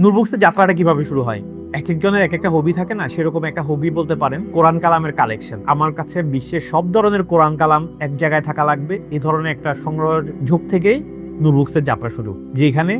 নূরবুকসের যাত্রাটা কিভাবে শুরু হয়? একেকজনের একেকটা হবি থাকে না? সেরকম একটা হবি বলতে পারেন কোরআন কালামের কালেকশন। আমার কাছে বিশ্বের সব ধরনের কোরআন কালাম এক জায়গায় থাকা লাগবে, এই ধরনের একটা সংগ্রহের ঝোঁক থেকেই নূরবুকসের যাত্রা শুরু। যেখানে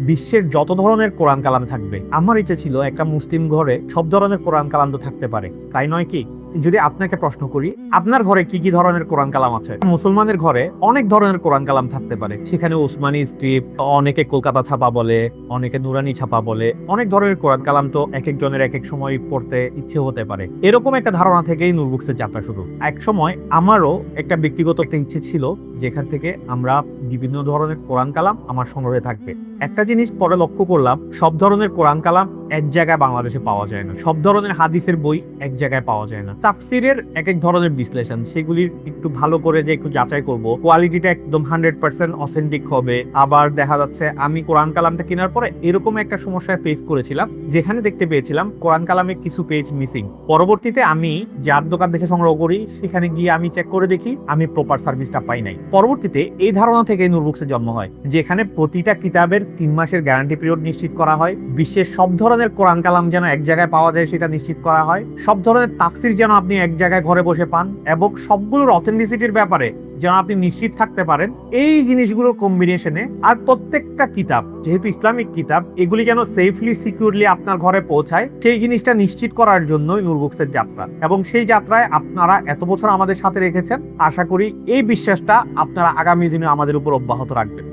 বিশ্বের যত ধরনের কোরআন কালাম থাকবে। আমার ইচ্ছে ছিল একটা মুসলিম ঘরে সব ধরনের কোরআন কালাম তো থাকতে পারে, তাই নয় কি? যদি আপনাকে প্রশ্ন করি, আপনার ঘরে কি কি ধরনের কোরআন কালাম আছে? মুসলমানের ঘরে অনেক ধরনের কোরআন কালাম থাকতে পারে। সেখানে উসমানী স্ক্রিপ্ট, অনেকে কলকাতা ছাপা বলে, অনেকে নুরানি ছাপা বলে, অনেক ধরনের কোরআন কালাম তো এক একজনের এক এক সময় পড়তে ইচ্ছে হতে পারে। এরকম একটা ধারণা থেকেই নূরবুকসের যাত্রা শুরু। এক সময় আমারও একটা ব্যক্তিগত একটা ইচ্ছে ছিল, যেখান থেকে আমরা বিভিন্ন ধরনের কোরআন কালাম আমার সংগ্রহে থাকবে। একটা জিনিস পরে লক্ষ্য করলাম, সব ধরনের কোরআন কালাম এক জায়গায় বাংলাদেশে পাওয়া যায় না। সব ধরনের হাদিসের বই এক জায়গায় পাওয়া যায় না। তাফসিরের এক এক ধরনের বিশ্লেষণ, সেগুলির একটু ভালো করে যে একটু যাচাই করব, কোয়ালিটিটা একদম 100% অথেন্টিক হবে। আবার দেখা যাচ্ছে আমি কোরআন কালামটা কেনার পরে এরকম একটা সমস্যায় ফেস করেছিলাম, যেখানে দেখতে পেয়েছিলাম কোরআন কালামে কিছু পেজ মিসিং। পরবর্তীতে আমি যার দোকান থেকে সংগ্রহ করি সেখানে গিয়ে আমি চেক করে দেখি আমি প্রপার সার্ভিসটা পাই নাই। পরবর্তীতে এই ধারণা থেকে নূরবুকসের জন্ম হয়, যেখানে প্রতিটা কিতাবের 3 মাসের গ্যারান্টি পিরিয়ড নিশ্চিত করা হয়। বিশ্বের সব ধরনের কোরআন কালাম যেন এক জায়গায় পাওয়া যায় সেটা নিশ্চিত করা হয়। সব ধরনের তাফসির যেন আপনি এক জায়গায় ঘরে বসে পান, এবং সবগুলোর অথেন্টিসিটির ব্যাপারে যেন আপনি নিশ্চিত থাকতে পারেন। এই জিনিসগুলোর কম্বিনেশনে আর প্রত্যেকটা কিতাব যেহেতু ইসলামিক কিতাব, এগুলি যেন সেফলি সিকিউরলি আপনার ঘরে পৌঁছায়, সেই জিনিসটা নিশ্চিত করার জন্যই নূরবুকসের যাত্রা। এবং সেই যাত্রায় আপনারা এত বছর আমাদের সাথে রেখেছেন। আশা করি এই বিশ্বাসটা আপনারা আগামী দিনে আমাদের উপর অব্যাহত রাখবেন।